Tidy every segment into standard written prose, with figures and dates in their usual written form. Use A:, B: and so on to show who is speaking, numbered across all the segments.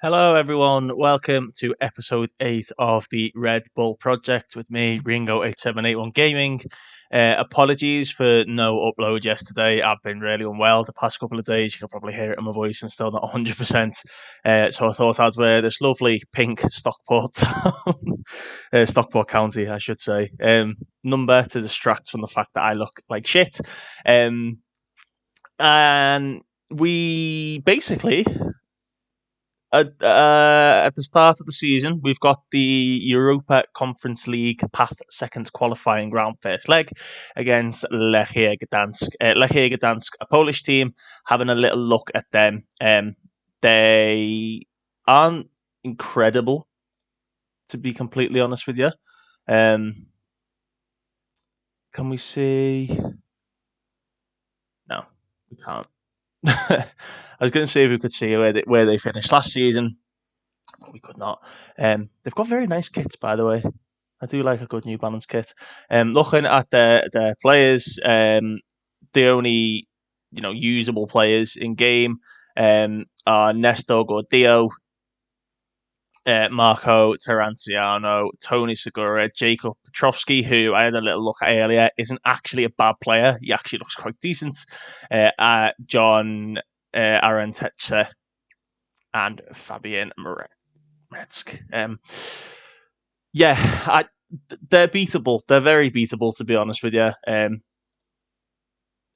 A: Hello, everyone. Welcome to episode 8 of the Red Bull Project with me, Ringo8781 Gaming. Apologies for no upload yesterday. I've been really unwell the past couple of days. You can probably hear it in my voice. I'm still not 100%. So I thought I'd wear this lovely pink Stockport Stockport County, I should say, number to distract from the fact that I look like shit. And we basically at the start of the season, we've got the Europa Conference League Path second qualifying round first leg against Lechia Gdansk. Lechia Gdansk, a Polish team, having a little look at them. They aren't incredible, to be completely honest with you. Can we see? No, we can't. I was going to see if we could see where they finished last season, but we could not. They've got very nice kits, by the way. I do like a good New Balance kit. Looking at the players, the only usable players in game are Nestor Gordillo, Marco Terranciano, Tony Segura, Jacob Petrovsky, who I had a little look at earlier, isn't actually a bad player. He actually looks quite decent. John Aranteche and Fabian Muritz. They're beatable. They're very beatable, to be honest with you.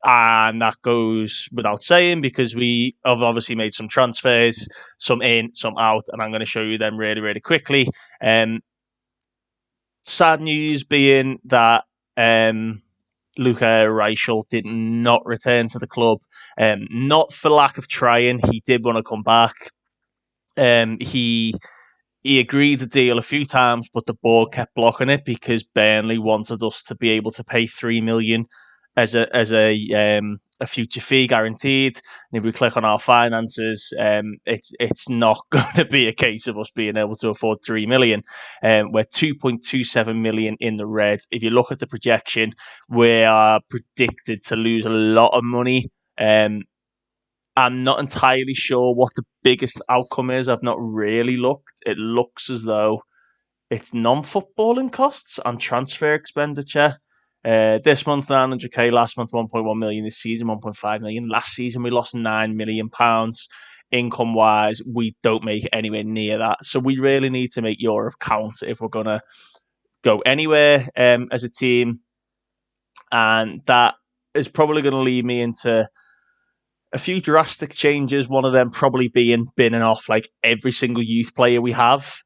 A: And that goes without saying because we have obviously made some transfers, some in, some out, and I'm going to show you them really, really quickly. Sad news being that Luka Reichel did not return to the club. Not for lack of trying. He did want to come back. He agreed the deal a few times, but the board kept blocking it because Burnley wanted us to be able to pay $3 million as a future fee guaranteed. And if we click on our finances, it's not going to be a case of us being able to afford $3 million. We're $2.27 million in the red. If you look at the projection, we are predicted to lose a lot of money. I'm not entirely sure what the biggest outcome is. I've not really looked. It looks as though it's non-footballing costs and transfer expenditure. This month, 900k. Last month, 1.1 million. This season, 1.5 million. Last season, we lost £9 million. Income-wise, we don't make anywhere near that. So we really need to make Europe count if we're going to go anywhere as a team. And that is probably going to lead me into a few drastic changes, one of them probably being binning off like every single youth player we have.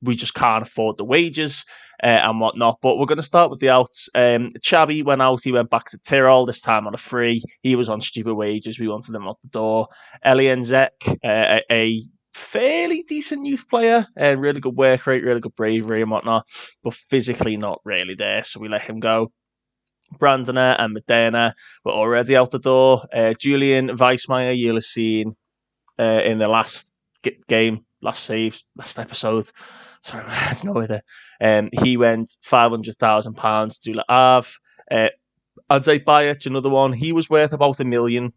A: We just can't afford the wages and whatnot. But we're going to start with the outs. Chabi went out. He went back to Tyrol, this time on a free. He was on stupid wages. We wanted him out the door. Elian Zek, a fairly decent youth player, really good work rate, really good bravery and whatnot, but physically not really there. So we let him go. Brandoner and Medina were already out the door. Julian Weissmeyer, you'll have seen in the last game, last episode. Sorry, my head's not with it. He went £500,000 to Le Havre. Andrzej Bajic, another one. He was worth about $1 million.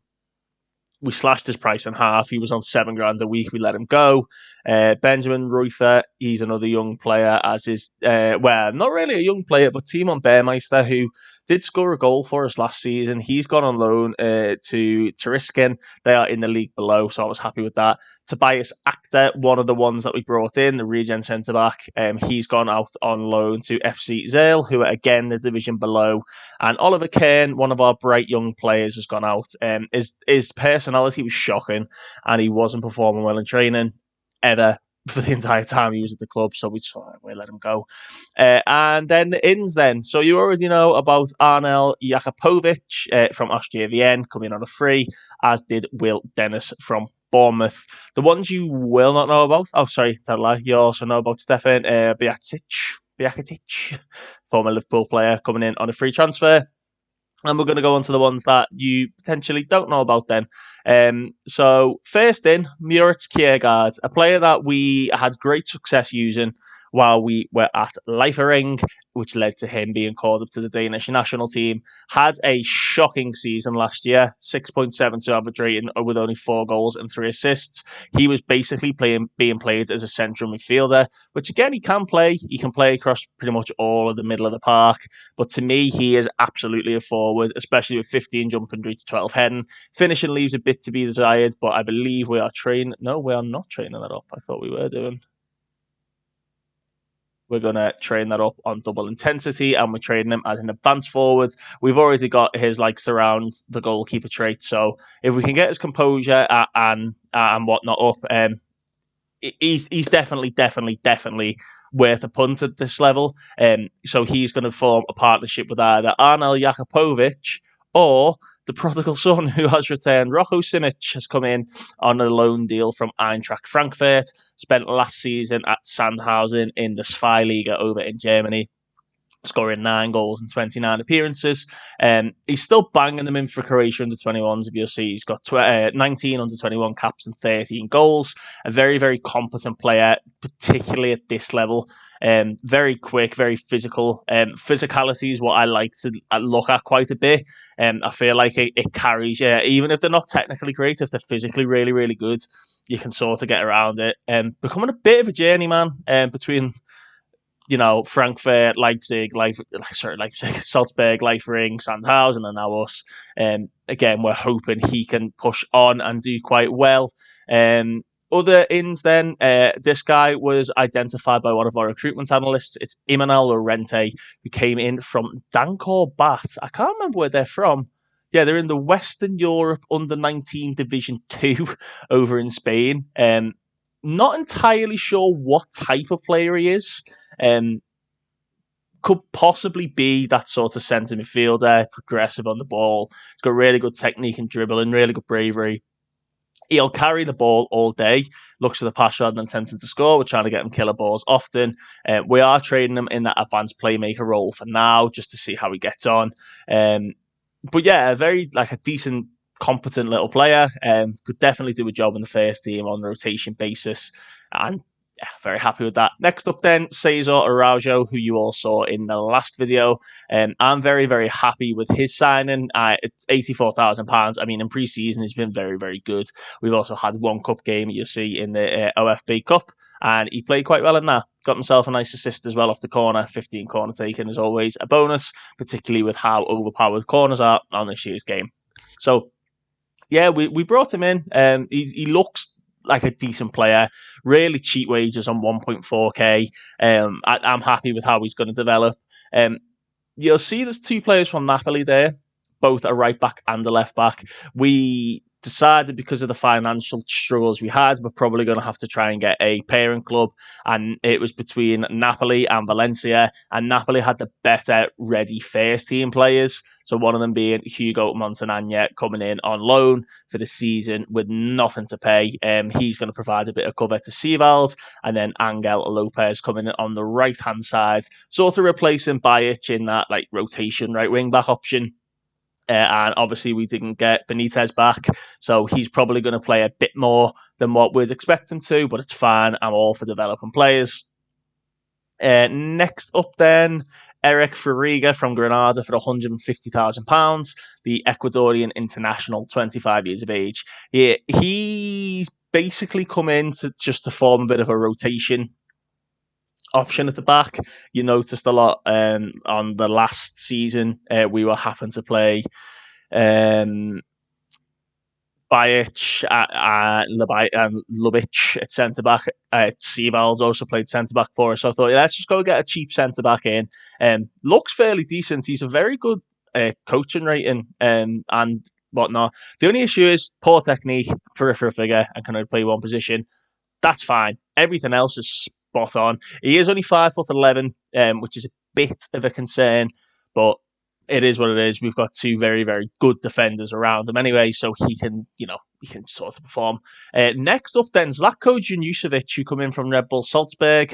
A: We slashed his price in half. He was on $7,000 a week. We let him go. Benjamin Ruther, he's another young player, as is, not really a young player, but Timon Beermeister, who did score a goal for us last season. He's gone on loan to Teriskin. They are in the league below, so I was happy with that. Tobias Actor, one of the ones that we brought in, the regen centre-back, he's gone out on loan to FC Zale, who are again the division below. And Oliver Kane, one of our bright young players, has gone out. His personality was shocking, and he wasn't performing well in training ever for the entire time he was at the club, so we let him go. And then the ins then. So you already know about Arnel Jakupovic from Austria Vienna coming on a free, as did Will Dennis from Bournemouth. The ones you will not know about, you also know about Stefan Bijakic, former Liverpool player, coming in on a free transfer. And we're going to go on to the ones that you potentially don't know about then. So first in, Muritz Kiergaard, a player that we had great success using while we were at Leifering, which led to him being called up to the Danish national team. Had a shocking season last year, 6.72 average rating with only 4 goals and 3 assists. He was basically being played as a central midfielder, which again, he can play. He can play across pretty much all of the middle of the park. But to me, he is absolutely a forward, especially with 15 jumping, reach 12 heading. Finishing leaves a bit to be desired, but I believe we are training. No, we are not training that up. I thought we were doing. We're going to train that up on double intensity, and we're training him as an advanced forward. We've already got his likes around the goalkeeper trait, so if we can get his composure and whatnot up, he's definitely worth a punt at this level. So he's going to form a partnership with either Arnel Jakupovic or the prodigal son who has returned. Rocco Simic has come in on a loan deal from Eintracht Frankfurt, spent last season at Sandhausen in the Zweitliga over in Germany, scoring 9 goals in 29 appearances. He's still banging them in for Croatia under-21s, if you'll see. He's got 19 under-21 caps and 13 goals. A very, very competent player, particularly at this level. Very quick, very physical. Physicality is what I like to look at quite a bit. I feel like it carries, even if they're not technically great, if they're physically really, really good, you can sort of get around it. Becoming a bit of a journeyman between Frankfurt, Leipzig, Salzburg, Leifering, Sandhausen, and now us. Again, we're hoping he can push on and do quite well. Other ins then, this guy was identified by one of our recruitment analysts. It's Imanol Lorente, who came in from Dankor Bat. I can't remember where they're from. Yeah, they're in the Western Europe Under-19 Division 2 over in Spain. Not entirely sure what type of player he is. Could possibly be that sort of centre midfielder, progressive on the ball. He's got really good technique and dribbling, really good bravery. He'll carry the ball all day, looks for the pass rather than attempting to score. We're trying to get him killer balls often. We are trading him in that advanced playmaker role for now, just to see how he gets on. But yeah, a decent, competent little player. Could definitely do a job in the first team on a rotation basis. And yeah, very happy with that. Next up then, Cesar Araujo, who you all saw in the last video. I'm very, very happy with his signing. It's £84,000. I mean, in pre-season, he's been very, very good. We've also had one cup game, you'll see, in the OFB Cup, and he played quite well in that. Got himself a nice assist as well off the corner. 15 corner taken is always a bonus, particularly with how overpowered corners are on this year's game. So, yeah, we brought him in. He looks like a decent player, really cheap wages on 1.4k. I'm happy with how he's going to develop. You'll see there's 2 players from Napoli there, both a right back and a left back. We decided because of the financial struggles we had, we're probably going to have to try and get a parent club, and it was between Napoli and Valencia, and Napoli had the better ready first team players. So one of them being Hugo Montagnana coming in on loan for the season with nothing to pay. He's going to provide a bit of cover to Sivald, and then Angel Lopez coming in on the right-hand side, sort of replacing Bajic in that rotation right wing-back option. And obviously we didn't get Benitez back, so he's probably going to play a bit more than what we'd expect him to, but it's fine. I'm all for developing players. Next up then, Eric Froega from Granada for £150,000. The Ecuadorian international, 25 years of age. He's basically come in to form a bit of a rotation option at the back. You noticed a lot on the last season. We were having to play Bajic and Lubitsch at centre back. Sivald's also played centre back for us. So I thought, let's just go get a cheap centre back in. Looks fairly decent. He's a very good coaching rating and whatnot. The only issue is poor technique, peripheral figure, and can only play one position. That's fine. Everything else is spot on. He is only 5'11", which is a bit of a concern, but it is what it is. We've got 2 very, very good defenders around him anyway, so he can, he can sort of perform. Next up, then Zlatko Januszovich, who come in from Red Bull Salzburg.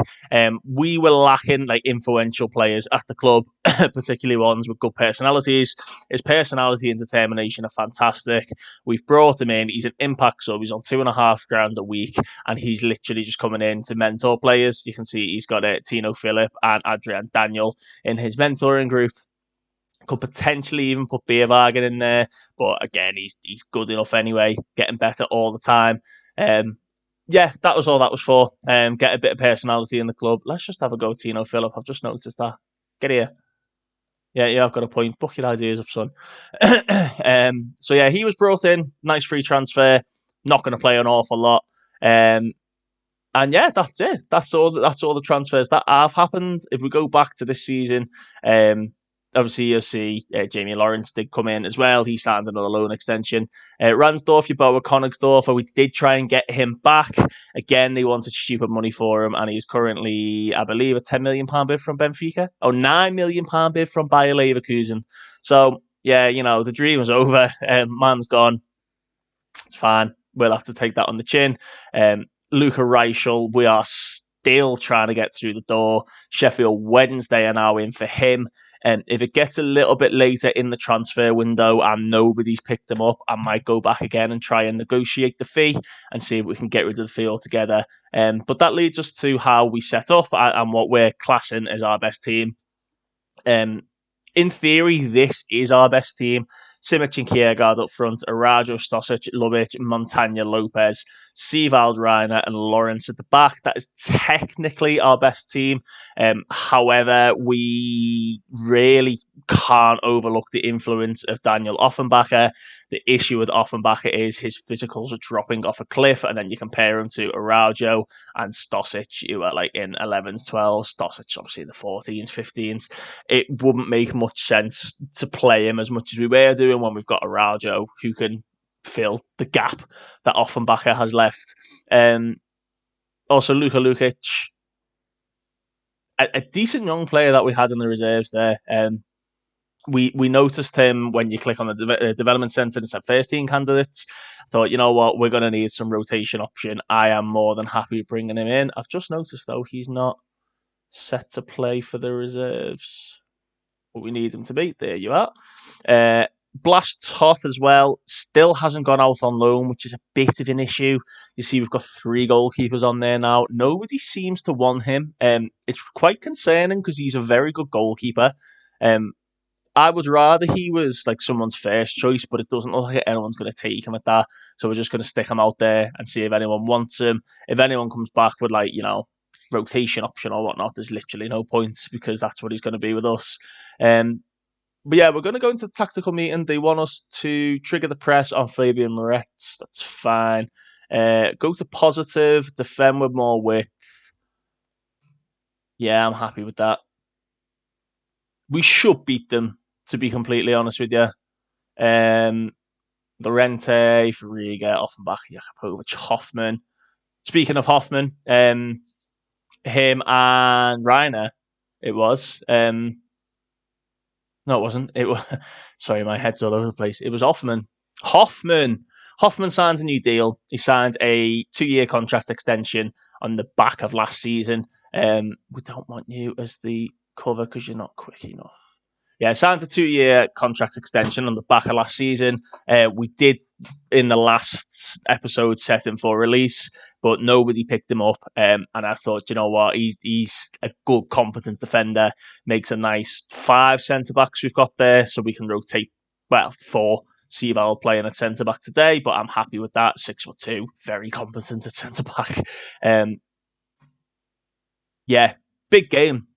A: We were lacking like influential players at the club, particularly ones with good personalities. His personality and determination are fantastic. We've brought him in. He's an impact sub. He's on £2,500 a week, and he's literally just coming in to mentor players. You can see he's got Tino Philip and Adrian Daniel in his mentoring group. Could potentially even put Beerwagen in there, but again, he's good enough anyway, getting better all the time. Yeah, that was all that was for. Get a bit of personality in the club. Let's just have a go, Tino Philip. I've just noticed that. Get here. Yeah, I've got a point. Book your ideas up, son. So yeah, he was brought in. Nice free transfer. Not going to play an awful lot. And yeah, that's it. That's all the transfers that have happened. If we go back to this season, obviously you'll see Jamie Lawrence did come in as well. He signed another loan extension. Ransdorf, Yeboah Königsdorfer, we did try and get him back. Again, they wanted stupid money for him, and he's currently, I believe, a £10 million bid from Benfica. Oh, £9 million bid from Bayer Leverkusen. So, yeah, the dream is over. Man's gone. It's fine. We'll have to take that on the chin. Luca Reichel, we are still trying to get through the door. Sheffield Wednesday are now in for him. And if it gets a little bit later in the transfer window and nobody's picked him up, I might go back again and try and negotiate the fee and see if we can get rid of the fee altogether. But that leads us to how we set up and what we're classing as our best team. In theory, this is our best team. Simic and Kiergaard up front, Araujo, Stosic, Lubic, Montagna, Lopez, Sivald, Reiner, and Lawrence at the back. That is technically our best team. However, we really can't overlook the influence of Daniel Offenbacher. The issue with Offenbacher is his physicals are dropping off a cliff, and then you compare him to Araujo and Stosic, who are like in 11s, 12s. Stosic, obviously, in the 14s, 15s. It wouldn't make much sense to play him as much as we were doing when we've got Araujo, who can fill the gap that Offenbacher has left. Also, Luka Lukic, a decent young player that we had in the reserves there. We noticed him when you click on the development centre and it said first team candidates. I thought, you know what, we're going to need some rotation option. I am more than happy bringing him in. I've just noticed, though, he's not set to play for the reserves. What we need him to be. There you are. Blast Hoth as well. Still hasn't gone out on loan, which is a bit of an issue. You see, we've got 3 goalkeepers on there now. Nobody seems to want him. It's quite concerning because he's a very good goalkeeper. I would rather he was like someone's first choice, but it doesn't look like anyone's going to take him at that. So we're just going to stick him out there and see if anyone wants him. If anyone comes back with rotation option or whatnot, there's literally no point because that's what he's going to be with us. But yeah, we're going to go into the tactical meeting. They want us to trigger the press on Fabian Muritz. That's fine. Go to positive, defend with more width. Yeah, I'm happy with that. We should beat them, to be completely honest with you. Lorente, Froega, Offenbach, Jakubovic, Hoffman. Speaking of Hoffman, him and Reiner, it was. No, it wasn't. It was. Sorry, my head's all over the place. It was Hoffman. Hoffman signs a new deal. He signed a 2-year contract extension on the back of last season. We don't want you as the cover because you're not quick enough. Yeah, signed a 2-year contract extension on the back of last season. We did, in the last episode, set him for release, but nobody picked him up. And I thought, you know what, he's a good, competent defender. Makes a nice 5 centre-backs we've got there, so we can rotate, 4. Seaval playing at centre-back today, but I'm happy with that. 6'2", very competent at centre-back. Yeah, big game.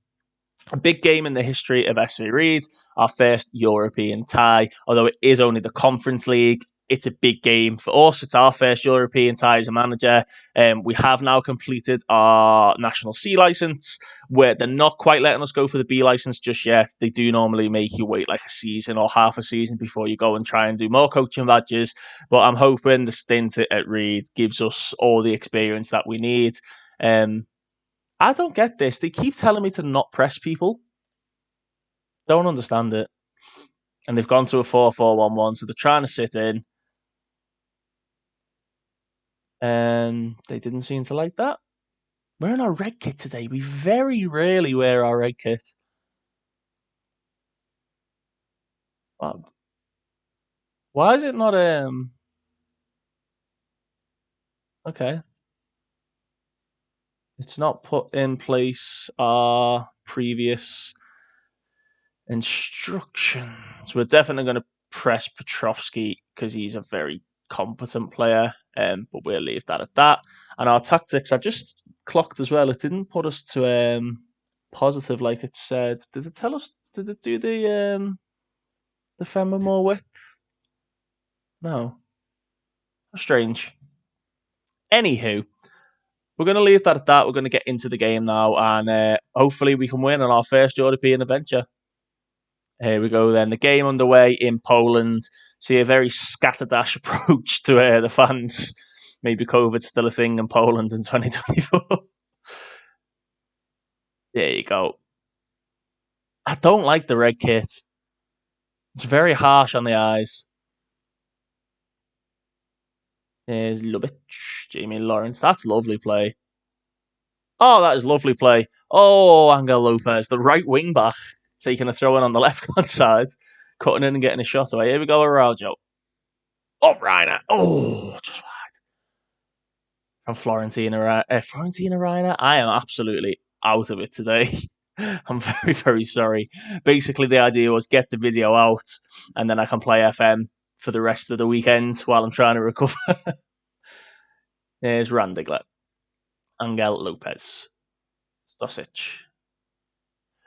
A: A big game in the history of SV Ried, our first European tie. Although it is only the Conference League, it's a big game for us. It's our first European tie as a manager. We have now completed our National C licence, where they're not quite letting us go for the B licence just yet. They do normally make you wait like a season or half a season before you go and try and do more coaching badges. But I'm hoping the stint at Ried gives us all the experience that we need. I don't get this. They keep telling me to not press people. Don't understand it. And they've gone to a 4-4-1-1, so they're trying to sit in. They didn't seem to like that. We're in our red kit today. We very rarely wear our red kit. Why is it not okay? It's not put in place our previous instructions. We're definitely going to press Petrovsky because he's a very competent player, but we'll leave that at that. And our tactics, I just clocked as well. It didn't put us to positive like it said. Did it tell us? Did it do the Femma more width? No. Strange. Anywho, we're going to leave that at that. We're going to get into the game now, and hopefully we can win on our first European adventure. Here we go then. The game underway in Poland. See a very scatterdash approach to the fans. Maybe COVID's still a thing in Poland in 2024. There you go. I don't like the red kit. It's very harsh on the eyes. There's Lubitsch, Jamie Lawrence. That's lovely play. Oh, that is lovely play. Oh, Angel Lopez, the right wing back, taking a throw in on the left-hand side, cutting in and getting a shot away. Here we go, Araujo. Oh, Reiner. Oh, just wide. From Florentina Reiner. I am absolutely out of it today. I'm very, very sorry. Basically, the idea was get the video out, and then I can play FM for the rest of the weekend while I'm trying to recover. There's Randigler. Angel Lopez. Stosic.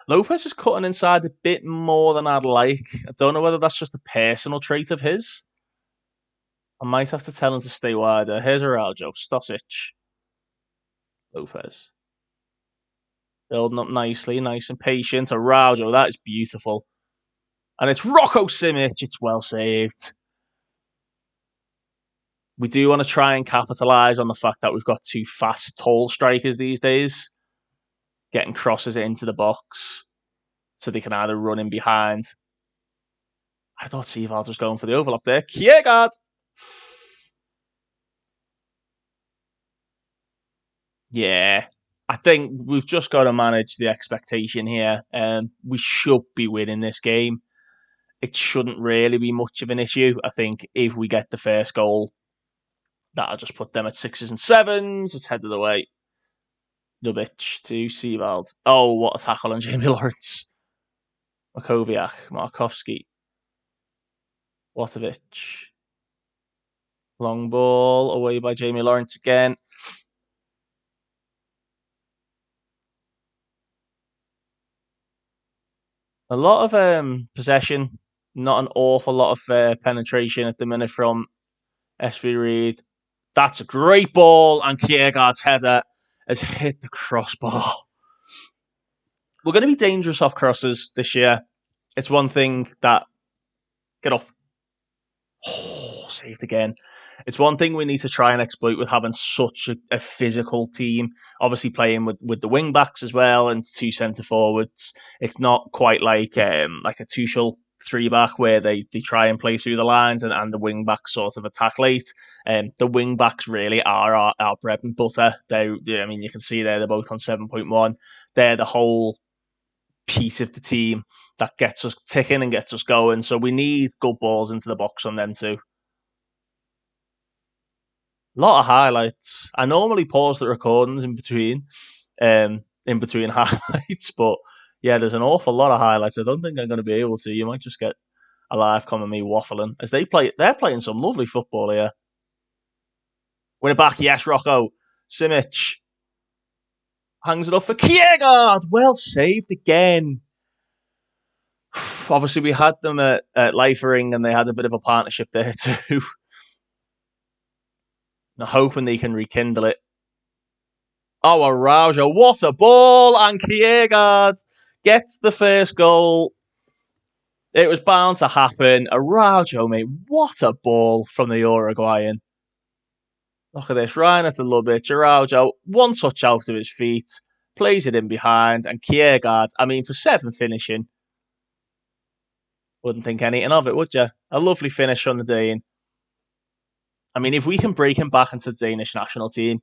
A: Lopez is cutting inside a bit more than I'd like. I don't know whether that's just a personal trait of his. I might have to tell him to stay wider. Here's Araujo. Stosic. Lopez. Building up nicely, nice and patient. Araujo, that is beautiful. And it's Rocco Simic. It's well saved. We do want to try and capitalise on the fact that we've got two fast, tall strikers these days. Getting crosses into the box so they can either run in behind. I thought Seavald was going for the overlap there. Kiergaard! Yeah, I think we've just got to manage the expectation here. We should be winning this game. It shouldn't really be much of an issue. I think if we get the first goal, that'll just put them at 6s and 7s. It's headed away. Lubitsch to Seavald. Oh, what a tackle on Jamie Lawrence. Makoviak, Markovsky. Watovic. Long ball away by Jamie Lawrence again. A lot of possession, not an awful lot of penetration at the minute from SV Ried. That's a great ball, and Kiergaard's header has hit the crossbar. We're going to be dangerous off crosses this year. It's one thing that... Get off. Oh, saved again. It's one thing we need to try and exploit with having such a physical team. Obviously playing with the wing backs as well and two centre forwards. It's not quite like a Tuchel 3-back where they try and play through the lines and the wing backs sort of attack late. The wing backs really are our bread and butter. You can see there they're both on 7.1. They're the whole piece of the team that gets us ticking and gets us going. So we need good balls into the box on them too. A lot of highlights. I normally pause the recordings in between highlights, but yeah, there's an awful lot of highlights. I don't think I'm going to be able to. You might just get a live comment of me waffling as they're playing some lovely football here. Win it back, yes, Rocco. Simic hangs it up for Kiergaard. Well saved again. Obviously, we had them at Leifering, and they had a bit of a partnership there too. I'm hoping they can rekindle it. Oh, Araujo, what a ball! And Kiergaard gets the first goal. It was bound to happen. Araujo, mate, what a ball from the Uruguayan. Look at this, Reiner to Lubitsch. Araujo, one touch out of his feet, plays it in behind, and Kiergaard, for 7 finishing, wouldn't think anything of it, would you? A lovely finish on the Dane. I mean, if we can break him back into the Danish national team,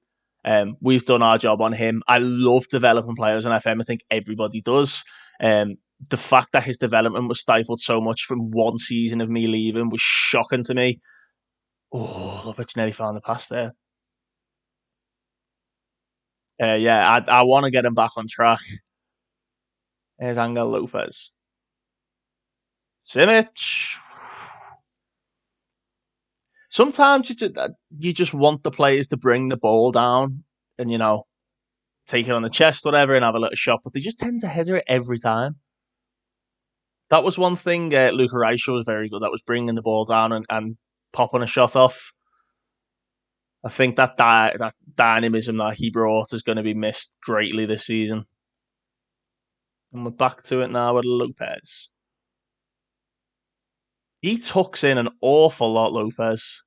A: we've done our job on him. I love developing players on FM. I think everybody does. The fact that his development was stifled so much from one season of me leaving was shocking to me. Oh, Lovich nearly found the pass there. Yeah, I want to get him back on track. There's Angel Lopez. Simic. Sometimes you just want the players to bring the ball down and, take it on the chest, whatever, and have a little shot, but they just tend to header it every time. That was one thing Luka Reichel was very good at, was bringing the ball down and popping a shot off. I think that dynamism that he brought is going to be missed greatly this season. And we're back to it now with Lopez. He tucks in an awful lot, Lopez.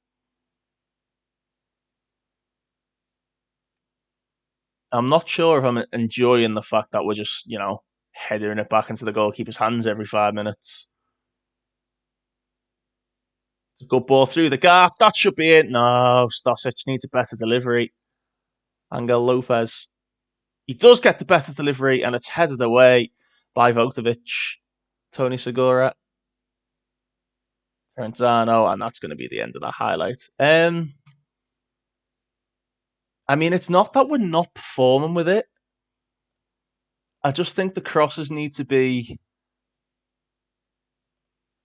A: I'm not sure if I'm enjoying the fact that we're just, headering it back into the goalkeeper's hands every 5 minutes. It's a good ball through the gap. That should be it. No, Stosic needs a better delivery. Angel Lopez. He does get the better delivery, and it's headed away by Votovic. Tony Segura. Ferentano, and that's going to be the end of that highlight. I mean, it's not that we're not performing with it. I just think the crosses need to be...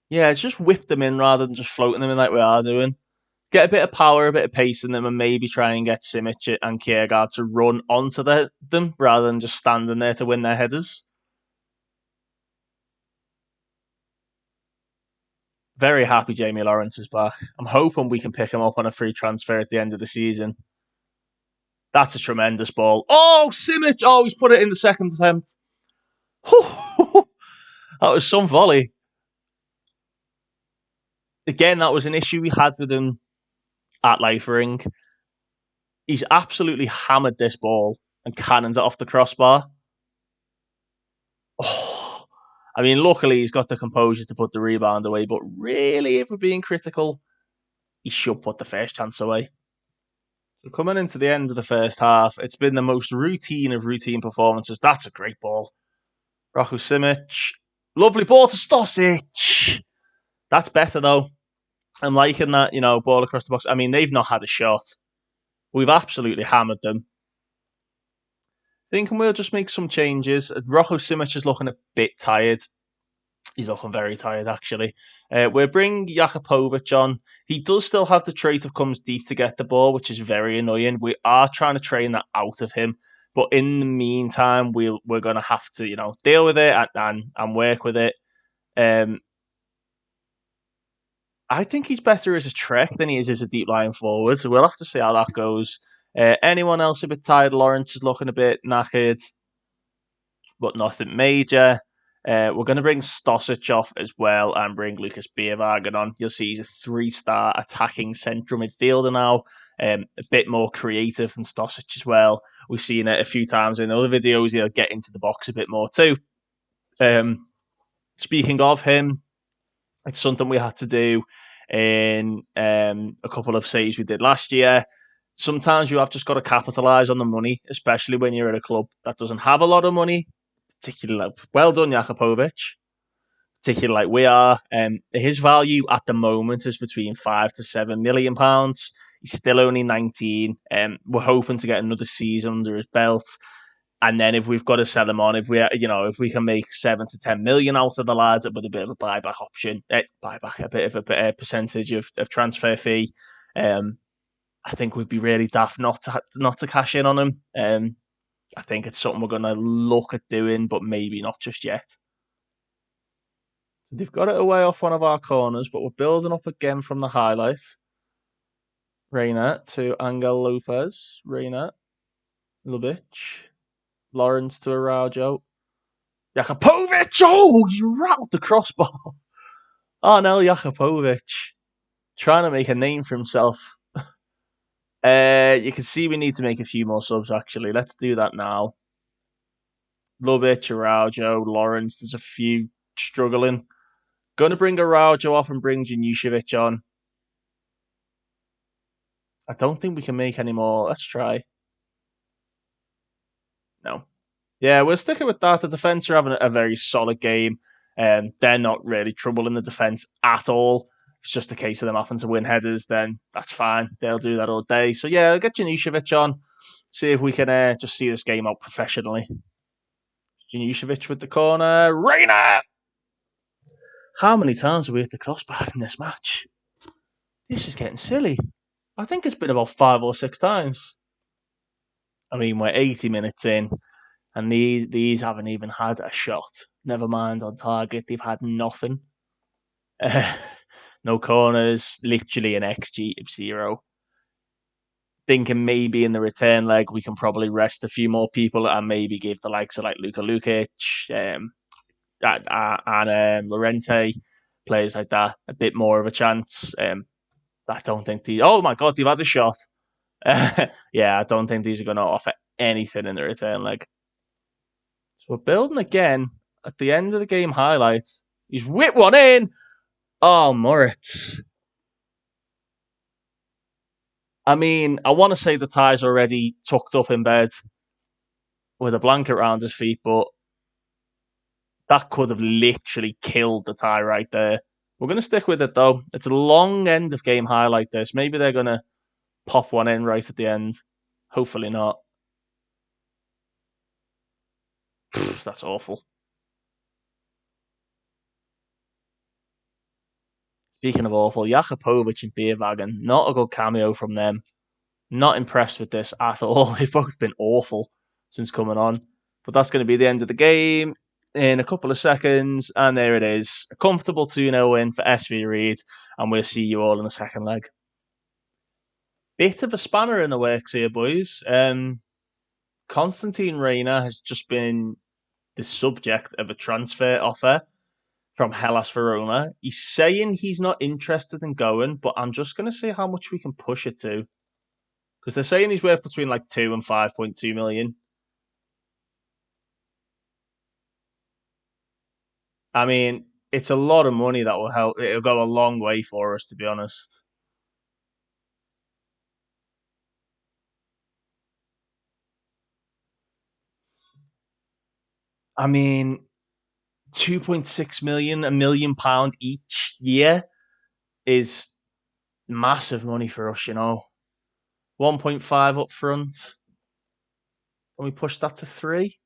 A: Yeah, it's just whip them in rather than just floating them in like we are doing. Get a bit of power, a bit of pace in them, and maybe try and get Simic and Kiergaard to run onto them rather than just standing there to win their headers. Very happy Jamie Lawrence is back. I'm hoping we can pick him up on a free transfer at the end of the season. That's a tremendous ball. Oh, Simic! Oh, he's put it in the second attempt. That was some volley. Again, that was an issue we had with him at Leifering. He's absolutely hammered this ball and cannoned it off the crossbar. Oh, I mean, luckily he's got the composure to put the rebound away, but really, if we're being critical, he should put the first chance away. So coming into the end of the first half, it's been the most routine of routine performances. That's a great ball. Rocco Simic. Lovely ball to Stosic. That's better, though. I'm liking that, ball across the box. I mean, they've not had a shot. We've absolutely hammered them. Thinking we'll just make some changes. Rocco Simic is looking a bit tired. He's looking very tired, actually. We'll bring Jakupovic on. He does still have the trait of comes deep to get the ball, which is very annoying. We are trying to train that out of him. But in the meantime, we're going to have to, deal with it and work with it. I think he's better as a Trek than he is as a deep line forward. So we'll have to see how that goes. Anyone else a bit tired? Lawrence is looking a bit knackered, but nothing major. We're going to bring Stosic off as well and bring Lucas Bierwagen on. You'll see he's a 3-star attacking central midfielder now. A bit more creative than Stosic as well. We've seen it a few times in other videos. He'll get into the box a bit more too. Speaking of him, it's something we had to do in a couple of saves we did last year. Sometimes you have just got to capitalise on the money, especially when you're at a club that doesn't have a lot of money. Particularly, well done, Jakupovic. Particularly like we are. His value at the moment is between £5 to £7 million. He's still only 19. We're hoping to get another season under his belt. And then if we've got to sell him on, if we can make 7 to 10 million out of the lad with a bit of a buyback option, a bit of a percentage of transfer fee, I think we'd be really daft not to cash in on him. I think it's something we're going to look at doing, but maybe not just yet. They've got it away off one of our corners, but we're building up again from the highlight. Reina to Angel Lopez. Reina, Lubic. Lawrence to Araujo. Jakupovic! Oh, you rattled the crossbar. Arnel Jakupovic. Trying to make a name for himself. You can see we need to make a few more subs, actually. Let's do that now. Lubic, Araujo, Lawrence. There's a few struggling. Going to bring Araujo off and bring Januszovich on. I don't think we can make any more. Let's try. No. Yeah, we're sticking with that. The defence are having a very solid game. They're not really trouble in the defence at all. It's just a case of them having to win headers, then that's fine. They'll do that all day. So yeah, I'll get Januszovich on. See if we can just see this game out professionally. Januszovich with the corner. Reina! How many times have we hit the crossbar in this match? This is getting silly. I think it's been about 5 or 6 times. I mean, we're 80 minutes in, and these haven't even had a shot. Never mind on target, they've had nothing. No corners, literally an XG of 0. Thinking maybe in the return leg we can probably rest a few more people and maybe give the likes of like Luka Lukic and Lorente, players like that, a bit more of a chance. I don't think oh my god, they've had a shot. Yeah, I don't think these are going to offer anything in the return leg. So we're building again. At the end of the game highlights, he's whipped one in. Oh, Muritz. I mean, I want to say the tie's already tucked up in bed with a blanket around his feet, but that could have literally killed the tie right there. We're going to stick with it, though. It's a long end of game highlight, this. Maybe they're going to pop one in right at the end. Hopefully not. That's awful. Speaking of awful, Jakupovic and Bierwagen, not a good cameo from them. Not impressed with this at all. They've both been awful since coming on. But that's going to be the end of the game in a couple of seconds. And there it is. A comfortable 2-0 win for SV Ried. And we'll see you all in the second leg. Bit of a spanner in the works here, boys. Konstantin Reina has just been the subject of a transfer offer from Hellas Verona. He's saying he's not interested in going, but I'm just going to see how much we can push it to. Because they're saying he's worth between like 2 and 5.2 million. I mean, it's a lot of money that will help. It'll go a long way for us, to be honest. I mean, 2.6 million, £1 million each year is massive money for us, 1.5 up front. Can we push that to 3?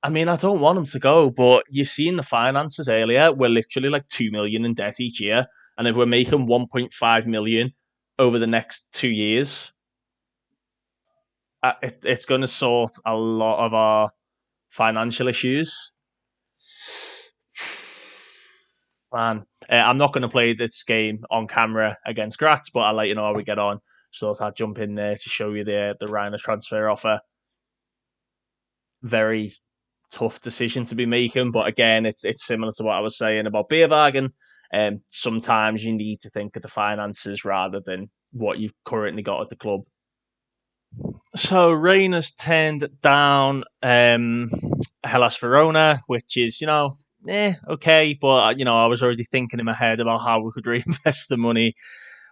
A: I mean, I don't want him to go, but you've seen the finances earlier. We're literally like 2 million in debt each year. And if we're making 1.5 million over the next 2 years, it's going to sort a lot of our financial issues. Man, I'm not going to play this game on camera against Graz, but I'll let you know how we get on. So I'll jump in there to show you the Reiner transfer offer. Very tough decision to be making, but again, it's similar to what I was saying about Bierwagen. Sometimes you need to think of the finances rather than what you've currently got at the club. So Reiner's turned down Hellas Verona, which is, okay, but I was already thinking in my head about how we could reinvest the money.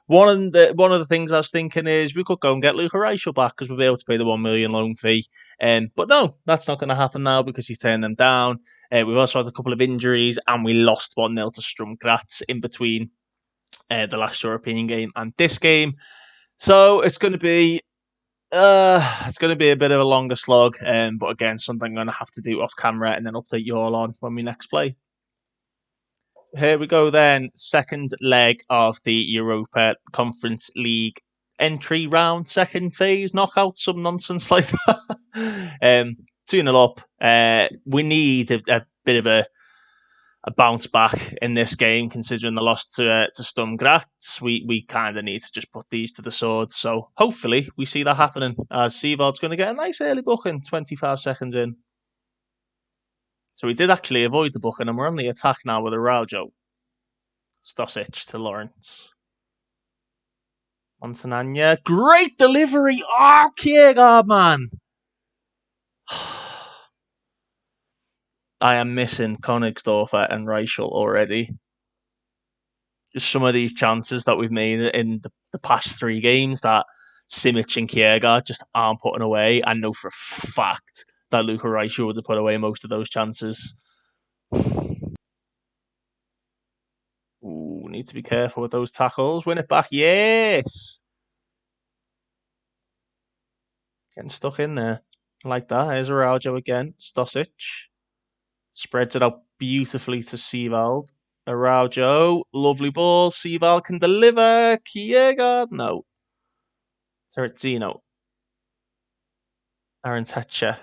A: One of the things I was thinking is we could go and get Luka Reichel back because we'll be able to pay the 1 million loan fee. But no, that's not going to happen now because he's turned them down. We've also had a couple of injuries and we lost 1-0 to Sturm Graz in between the last European game and this game. So it's going to be a bit of a longer slog, but again, something I'm going to have to do off camera and then update you all on when we next play. Here we go then, second leg of the Europa Conference League entry round, second phase, knockout, some nonsense like that. 2-0 up. We need a bit of a bounce back in this game, considering the loss to Sturm Graz. We kind of need to just put these to the sword. So hopefully we see that happening as Seavald's going to get a nice early booking, 25 seconds in. So we did actually avoid the booking, and we're on the attack now with Araujo. Stosic to Lawrence. Montanagna. Great delivery. Oh, Kiergaard, man. I am missing Königsdorfer and Reichel already. Just some of these chances that we've made in the past 3 games that Simic and Kiergaard just aren't putting away. I know for a fact that Luka Reichel would have put away most of those chances. Ooh, need to be careful with those tackles. Win it back. Yes! Getting stuck in there. Like that. Here's Araujo again. Stosic. Spreads it out beautifully to Seevald. Araujo. Lovely ball. Seevald can deliver. Kiergaard. No. Terezzino. Aaron Tetcher.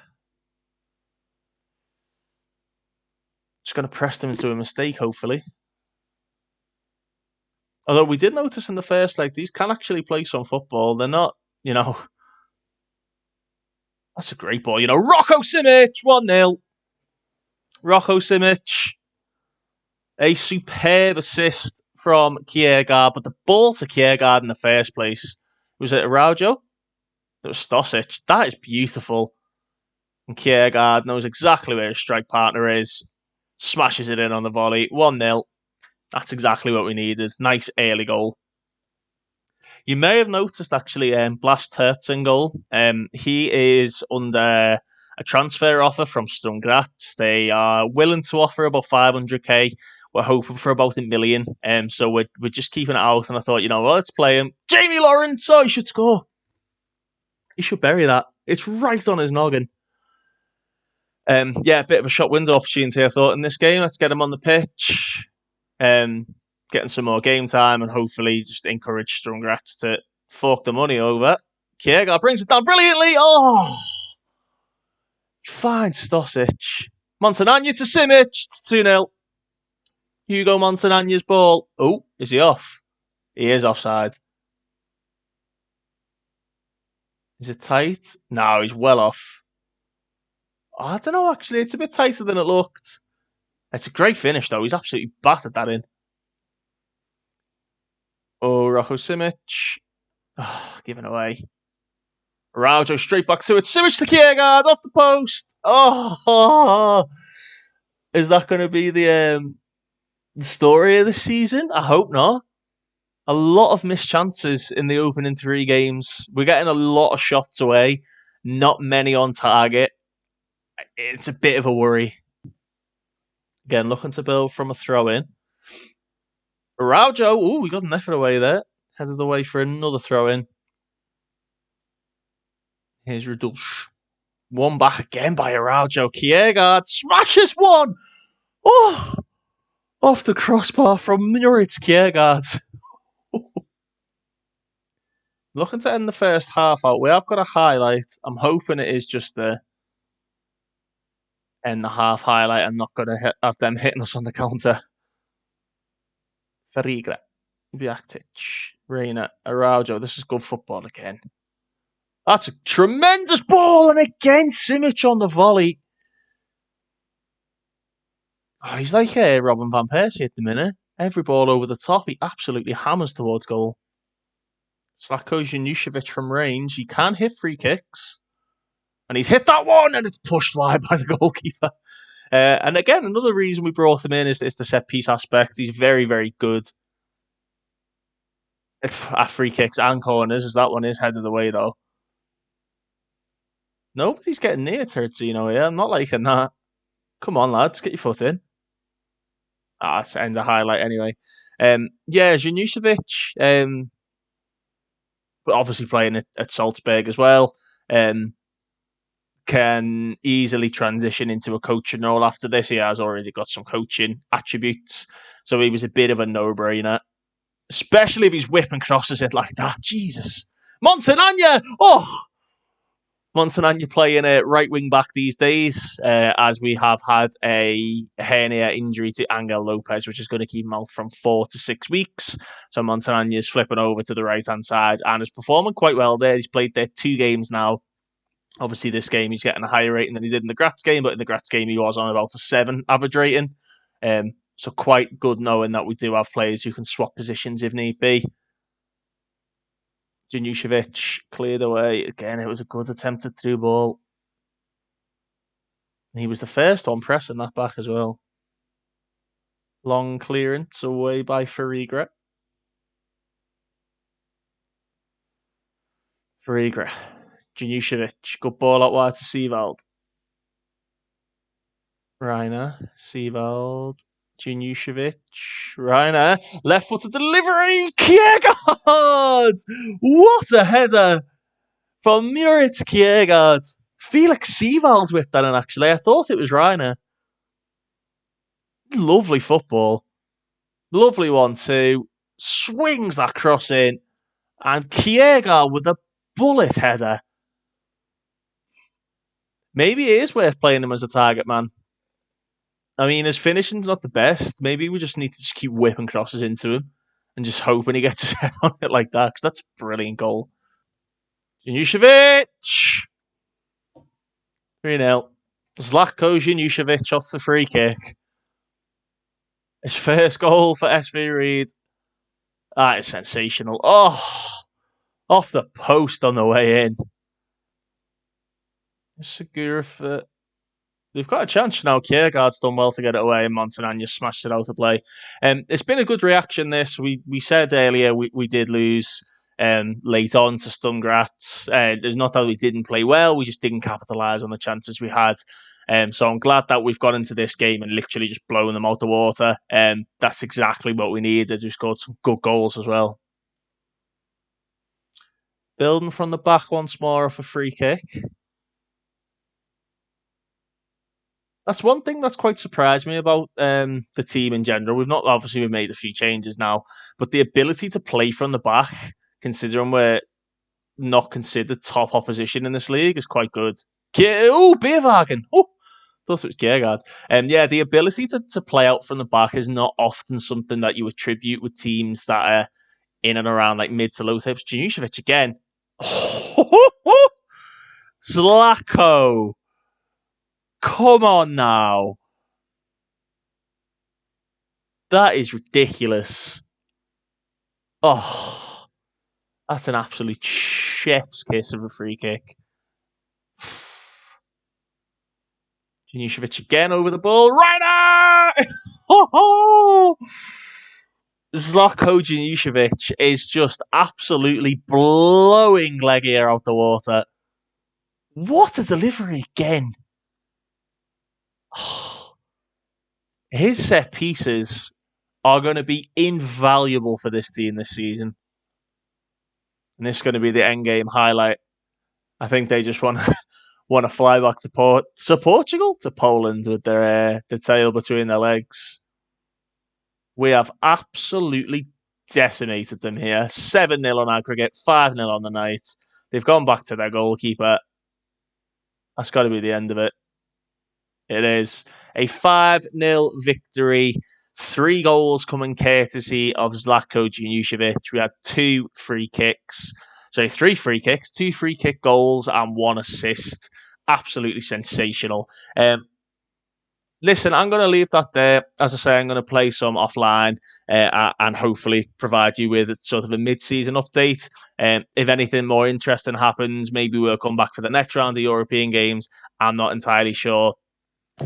A: Just going to press them into a mistake, hopefully. Although we did notice in the first leg, these can actually play some football. They're not, That's a great ball. Rocco Simic, 1-0. Rocco Simic. A superb assist from Kiergaard, but the ball to Kiergaard in the first place, was it Araujo? It was Stosic. That is beautiful. And Kiergaard knows exactly where his strike partner is. Smashes it in on the volley. 1-0. That's exactly what we needed. Nice early goal. You may have noticed, actually, Blast Hertzen goal. He is under a transfer offer from Sturm Graz. They are willing to offer about 500k. We're hoping for about 1 million. So we're just keeping it out. And I thought, let's play him. Jamie Lawrence! Oh, he should score. He should bury that. It's right on his noggin. A bit of a shot window opportunity, I thought, in this game. Let's get him on the pitch. Getting some more game time and hopefully just encourage Sturm Graz to fork the money over. Kiergaard brings it down brilliantly. Oh! Fine, Stosic. Montagnana to Simic. It's 2-0. Hugo Montagnana's ball. Oh, is he off? He is offside. Is it tight? No, he's well off. I don't know, actually. It's a bit tighter than it looked. It's a great finish, though. He's absolutely battered that in. Oh, Rocco Simic. Oh, given away. Araujo straight back to it. Simic to Kiergaard off the post. Oh, is that going to be the story of the season? I hope not. A lot of missed chances in the opening 3 games. We're getting a lot of shots away. Not many on target. It's a bit of a worry. Again, looking to build from a throw-in. Araujo. Ooh, we got an effort away there. Headed away for another throw-in. Here's Rudulsch. One back again by Araujo. Kiergaard smashes one. Oh, off the crossbar from Muritz Kiergaard. Looking to end the first half out. We have got a highlight. I'm hoping it is just the end the half highlight. I'm not going to have them hitting us on the counter. Froega, Bjaktic, Reina, Araujo. This is good football again. That's a tremendous ball, and again Simic on the volley. Oh, he's like Robin van Persie at the minute. Every ball over the top, he absolutely hammers towards goal. Zlatko Januszovich from range. He can hit free kicks. And he's hit that one, and it's pushed wide by the goalkeeper. And again, another reason we brought him in is the set-piece aspect. He's very, very good at free kicks and corners, as that one is headed away, though. Nobody's getting near Terezzino here. I'm not liking that. Come on, lads. Get your foot in. Let's end the highlight anyway. Januszovich, but obviously playing at Salzburg as well, can easily transition into a coaching role after this. He has already got some coaching attributes, so he was a bit of a no-brainer, especially if he's whipping crosses it like that. Jesus. Montagnana! Oh! Montagnana playing a right wing back these days, as we have had a hernia injury to Angel Lopez, which is going to keep him out from 4 to 6 weeks. So Montagnana is flipping over to the right-hand side and is performing quite well there. He's played there 2 games now. Obviously, this game he's getting a higher rating than he did in the Graz game, but in the Graz game he was on about a 7 average rating. So quite good knowing that we do have players who can swap positions if need be. Januszovich cleared away. Again, it was a good attempted through ball. And he was the first one pressing that back as well. Long clearance away by Froega. Froega. Januszovich. Good ball out wide to Sievald. Reiner. Sievald. Januszovich. Reiner. Left footed delivery. Kiergaard! What a header from Muritz Kiergaard. Felix Sievald whipped that in, actually. I thought it was Reiner. Lovely football. Lovely 1-2. Swings that cross in. And Kiergaard with a bullet header. Maybe it is worth playing him as a target man. I mean, his finishing's not the best. Maybe we just need to just keep whipping crosses into him and just hoping he gets his head on it like that, because that's a brilliant goal. Januszovich! 3-0. Zlatko Januszovich off the free kick. His first goal for SV Ried. That is sensational. Oh, off the post on the way in. Segura for... They've got a chance now. Kiergaard's done well to get it away, and Montagnana smashed it out of play. It's been a good reaction, this. We said earlier we did lose late on to Sturm. There's not that we didn't play well, we just didn't capitalise on the chances we had. So I'm glad that we've got into this game and literally just blown them out the water. That's exactly what we needed. We scored some good goals as well. Building from the back once more off a free kick. That's one thing that's quite surprised me about the team in general. We've made a few changes now, but the ability to play from the back, considering we're not considered top opposition in this league, is quite good. Beerwagen! Oh, thought it was Kiergaard. The ability to play out from the back is not often something that you attribute with teams that are in and around like mid to low tables. Januszovich again. Zlatko. Come on now. That is ridiculous. Oh, that's an absolute chef's kiss of a free kick. Januszovich again over the ball. Reiner! Zlatko Januszovich is just absolutely blowing Legia out the water. What a delivery again. His set pieces are going to be invaluable for this team this season. And this is going to be the end game highlight. I think they just want to fly back to Portugal, to Poland with their tail between their legs. We have absolutely decimated them here. 7-0 on aggregate, 5-0 on the night. They've gone back to their goalkeeper. That's got to be the end of it. It is a 5-0 victory. 3 goals coming courtesy of Zlatko Januszovich. We had 3 free kicks, 2 free kick goals, and 1 assist. Absolutely sensational. Listen, I'm going to leave that there. As I say, I'm going to play some offline and hopefully provide you with sort of a mid-season update. If anything more interesting happens, maybe we'll come back for the next round of European games. I'm not entirely sure.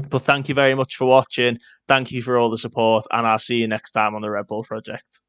A: But thank you very much for watching. Thank you for all the support, and I'll see you next time on the Red Bull Project.